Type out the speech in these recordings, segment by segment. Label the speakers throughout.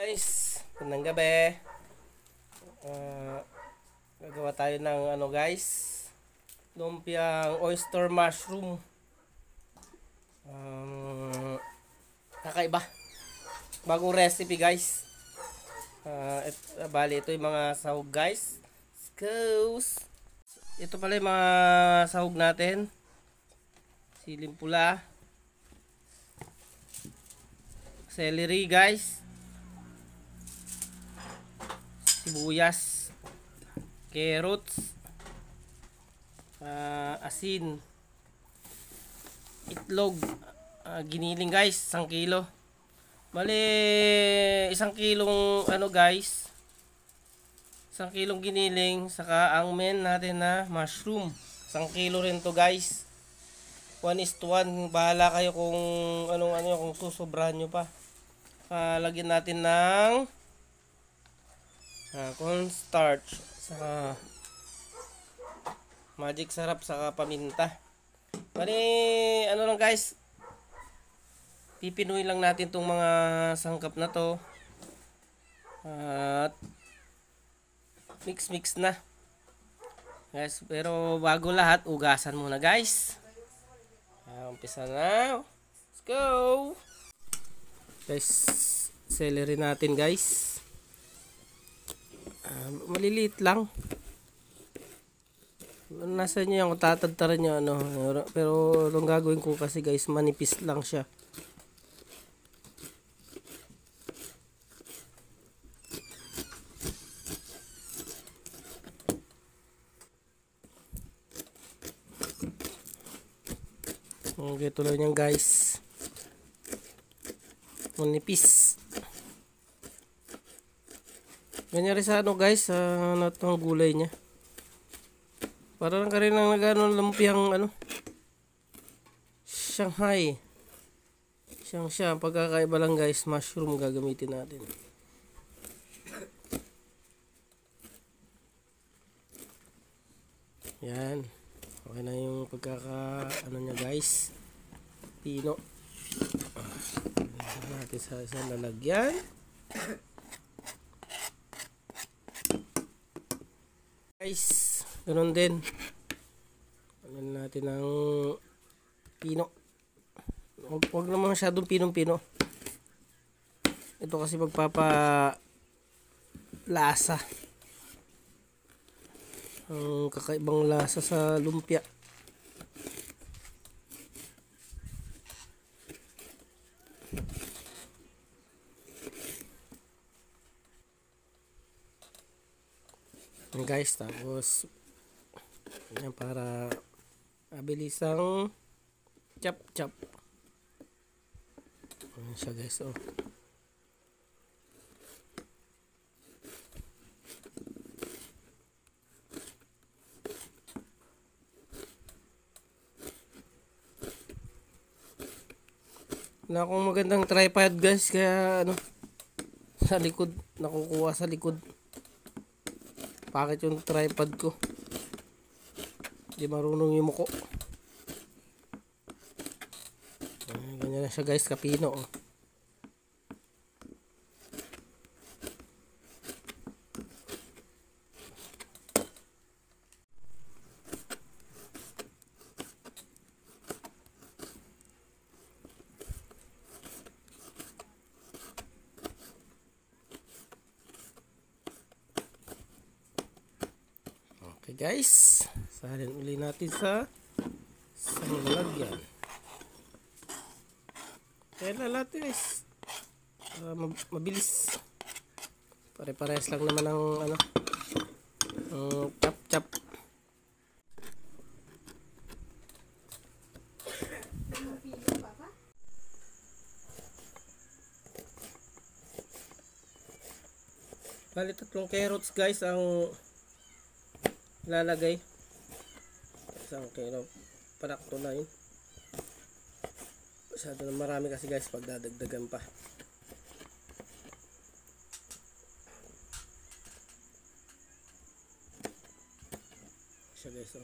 Speaker 1: Guys, magandang gabi. Gagawa tayo ng guys, lumpiang oyster mushroom. Kakaiba. Bagong recipe guys. Bali ito yung mga sahog guys. Goes. Ito pala yung mga sahog natin. Siling pula. Celery guys. Sibuyas, carrots, asin, itlog, giniling guys, 1 kilo. Bali 1 kilong guys, 1 kilong giniling, saka ang main natin na mushroom, 1 kilo rin to guys. 1:1, bahala kayo kung kung susobrahan nyo pa. Lagyan natin ng cornstarch, saka magic sarap, saka paminta. Bali lang guys, pipinuin lang natin tong mga sangkap na to at mix na guys. Pero bago lahat, ugasan muna guys. Umpisa na. Let's go guys. Celery natin guys, maliliit lang. Nasa inyo yan kung tatadtaran nyo pero ang gagawin ko kasi guys, manipis lang siya. Okay, tuloy niyan guys, manipis. Ganyan rin sa guys, natong gulay niya. Para lang ka rin ng lumpiang Shanghai. Siya, pagkakaiba lang guys, mushroom gagamitin natin. Yan. Okay na yung niya guys. Pino. Natin sa isang lalagyan. Guys, ganun din. Natin ng pino. Huwag naman masyadong pinong-pino. Ito kasi magpapa lasa. Ang kakaibang lasa sa lumpia. Guys, tapos yan, para mabilisang chop. Ayan siya guys, Wala akong magandang tripod guys, kaya sa likod, nakukuha sa likod. Bakit yung tripod ko? Di marunong yung muko. Ganyan na siya guys, kapino. Okay guys, salin uli natin sa lalagyan. Kaya lalati guys, mabilis. Pare-pares lang naman ang chop. Bali 3 carrots guys ang lalagay. 1 kilo, panakto na yun. Masyado na marami kasi guys, pag dadagdagan pa. Siya guys,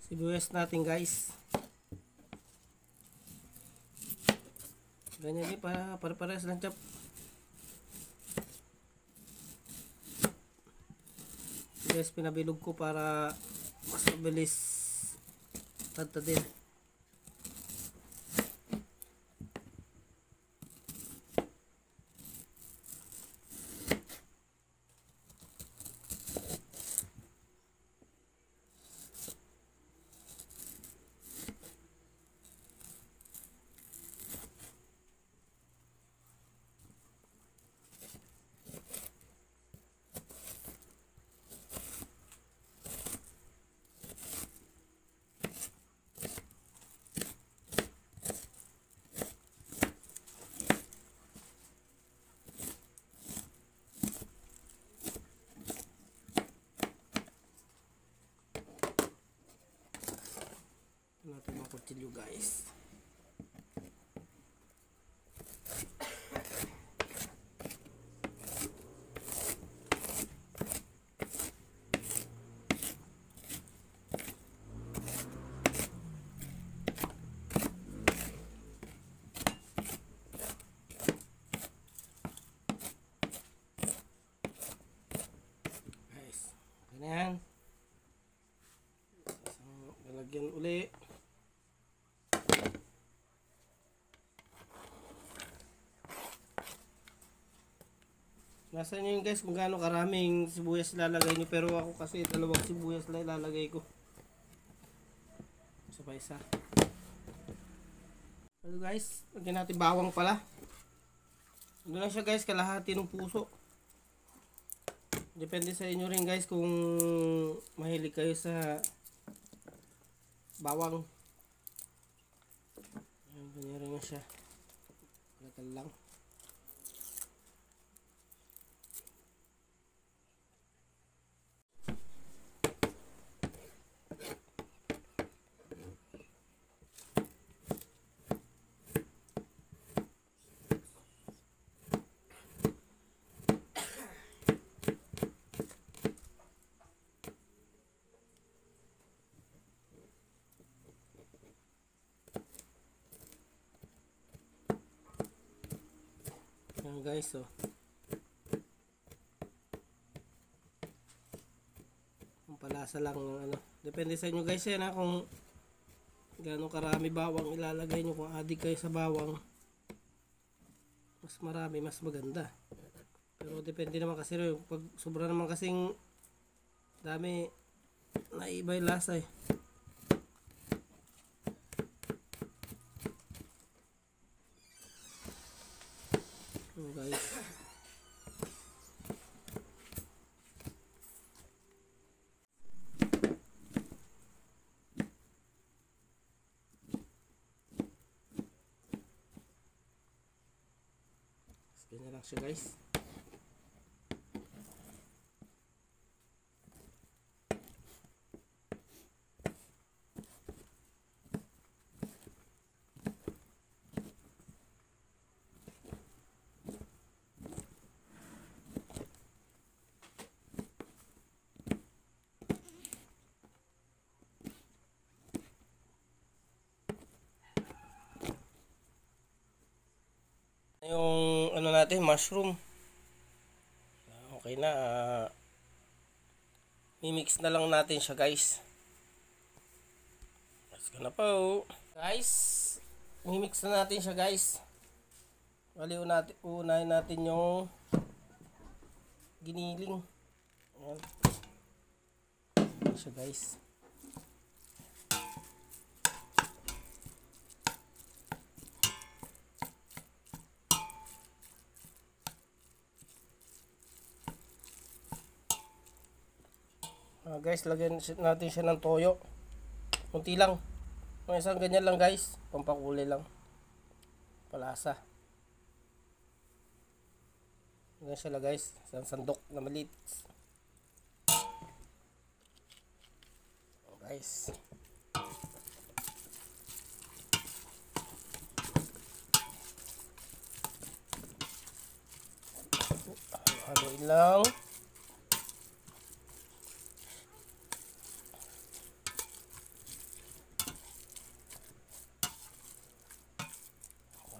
Speaker 1: sibuyas natin guys. Ganyan din para pare-pares lang chop. Guys, pinabilog ko para mas mabilis tadtadin. Natin mga kutsilyo guys. Guys, ganyan. Lalagyan uli. Nasa inyo yun guys kung gaano karaming sibuyas ilalagay nyo, pero ako kasi dalawang sibuyas lang ilalagay ko. Isa pa isa. So guys, lagyan natin bawang pala. Ano lang siya guys, kalahati ng puso. Depende sa inyo rin guys kung mahilig kayo sa bawang. Ayan, ganyan rin siya. Kalatan lang. Ayan guys, oh. Ang palasa lang ng ano. Depende sa inyo guys yan ha, kung gaano karami bawang ilalagay nyo. Kung adik kayo sa bawang, mas marami, mas maganda. Pero depende naman kasi pag sobra naman kasing dami, naiiba yung lasa eh. Guys, ganyan lang siya guys. Yung ano natin, mushroom. Okay na. Mimix na lang natin siya guys. Let's go na po. Guys, mimix na natin siya guys. Bali, unahin natin yung giniling. Ayan. Ayan siya guys. Guys, lagyan natin siya ng toyo. Kunti lang. Mga isang ganyan lang guys. Pampakulay lang. Palasa. Ganyan siya lang guys. Isang sandok na maliit. Guys. Haluin lang.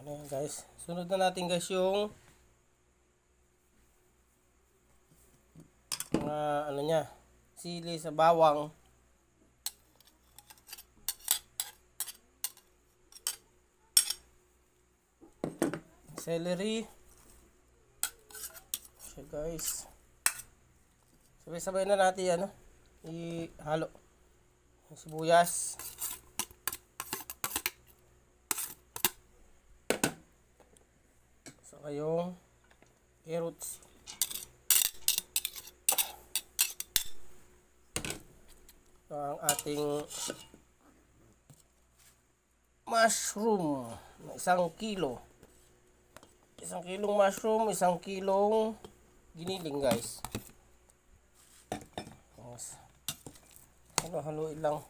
Speaker 1: Ayan guys. Sunod na natin guys yung mga ano niya, sili sa bawang. Celery. So guys. Sabay-sabay na natin ano, ihalo. Sibuyas. Saka yung carrots. Ang ating mushroom na 1 kilo. 1 kilong mushroom, 1 kilong giniling guys. Halo-haluin lang.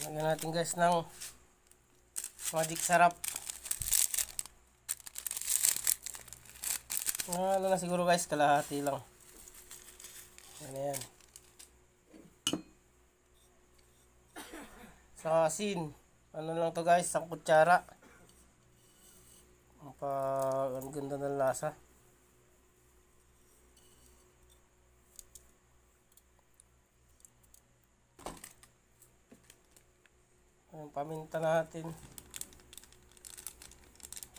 Speaker 1: Lagyan natin guys ng magic sarap. Ano na siguro guys, kalahati lang. Ano yan. Sa asin, ano lang to guys, 1 kutsara. Ang ganda ng lasa. Ang paminta natin.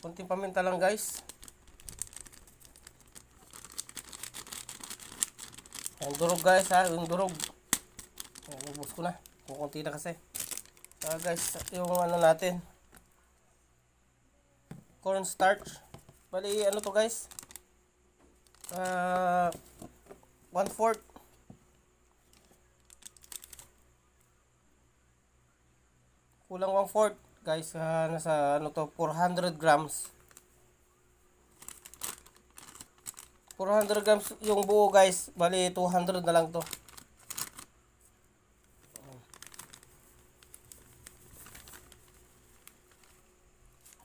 Speaker 1: Kunting paminta lang guys. Ang durog guys ha, yung durog. Ubus ko na. Kukunti na kasi. Guys, yung ano natin. Cornstarch. Bali ano to guys? 1/4. Kulang 1/4 guys, nasa ano to, 400 grams. 400 grams yung buo guys, bali 200 na lang to.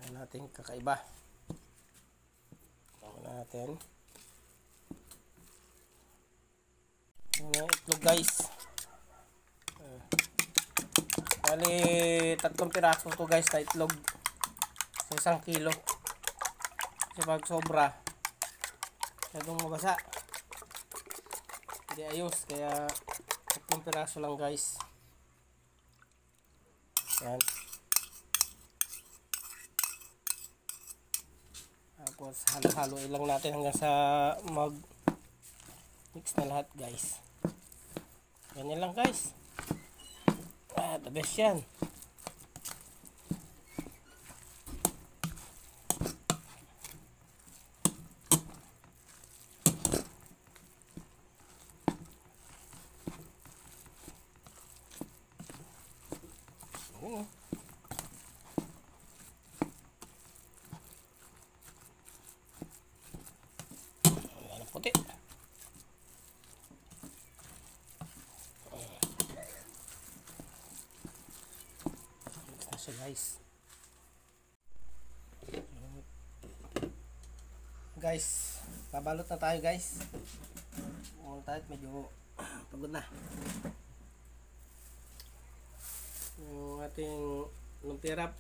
Speaker 1: Ayan natin kakaiba. Ayan natin. Ayan yung itlog guys. Bali 3 piraso to guys na itlog sa 1 kilo. Kasi pag sobra masyadong mabasa, hindi ayos, kaya 3 piraso lang guys. Yan. Tapos halo-haloin lang natin hanggang sa mag mix na lahat guys. Ganyan lang guys. The best yan. Ayan ang puti. So guys, babalot na tayo guys. Tayo medyo pagod na. Yung ating lumpia wrap,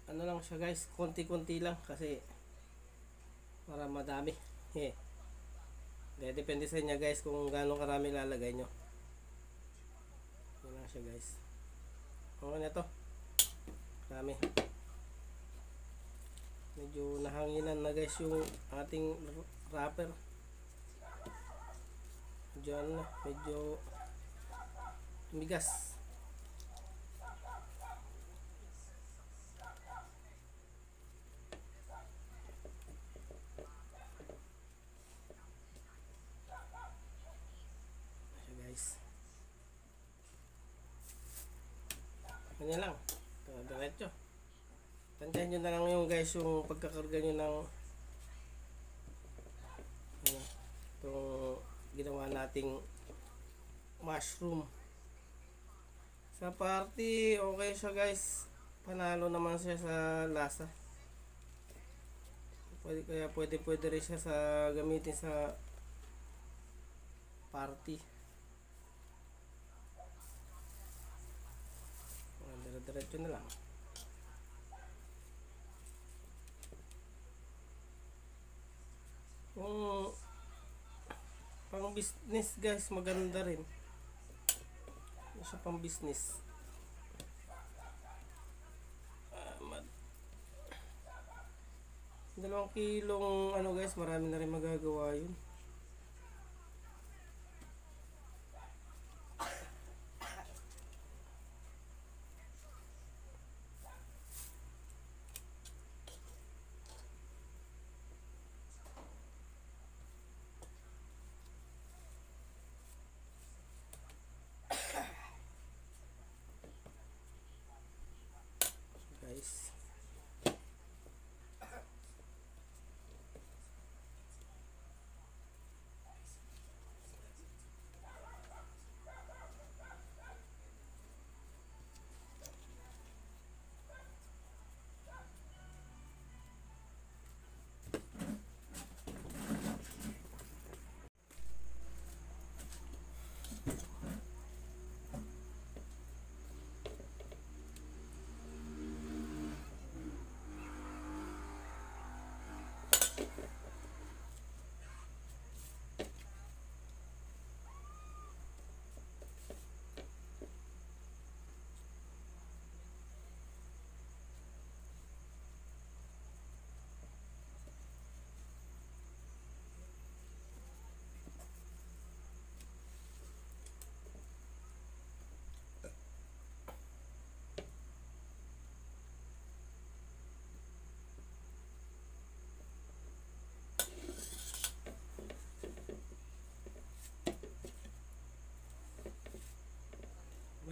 Speaker 1: ano lang siya guys, konti-konti lang kasi para madami. Depende sa inyo guys kung gaano karami lalagay nyo. Yan lang siya guys. Okay na to. Marami. Medyo nahanginan na guys yung ating wrapper. Medyo ano na, medyo migas. So guys. Ganyan lang. Diretso. Tandaan nyo na lang yung guys yung pagkakarga nyo ng Ano, itong ginawa nating mushroom. Sa party, okay siya guys. Panalo naman siya sa lasa. Pwede rin siya sa gamitin sa party. Dire-diretso na lang. Kung pang business guys, maganda rin. Siya pang business. 2 kilong ano guys, marami na rin magagawa yun. Guys,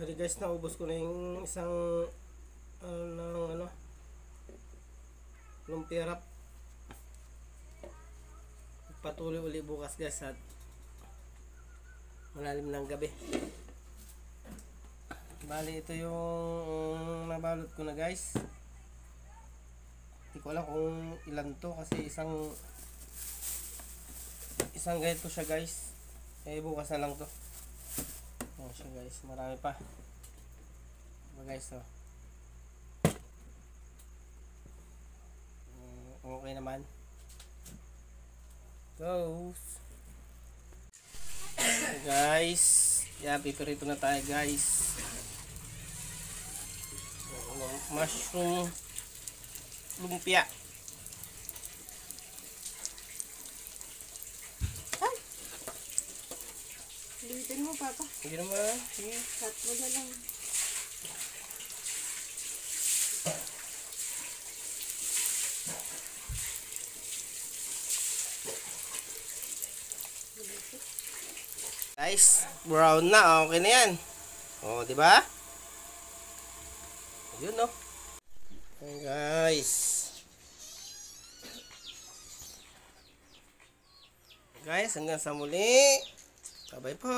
Speaker 1: bali guys, naubos ko na yung isang lumpia wrap. Patuloy uli bukas guys at malalim ng gabi. Bali ito yung nabalot ko na guys. Hindi ko alam kung ilan to kasi isang ganito siya guys. Bukas na lang to. Ayan siya guys, marami pa. Guys, oh. Okay naman. Goes. Guys, pipirito na tayo guys. Mushroom lumpia.
Speaker 2: Litin mo, Papa.
Speaker 1: Sige naman. Sige.
Speaker 2: Cut mo na lang.
Speaker 1: Guys, brown na. Okay na yan. Oh, di ba? Yun, no? Okay, guys. Guys, hanggang sa muli. Bye-bye po.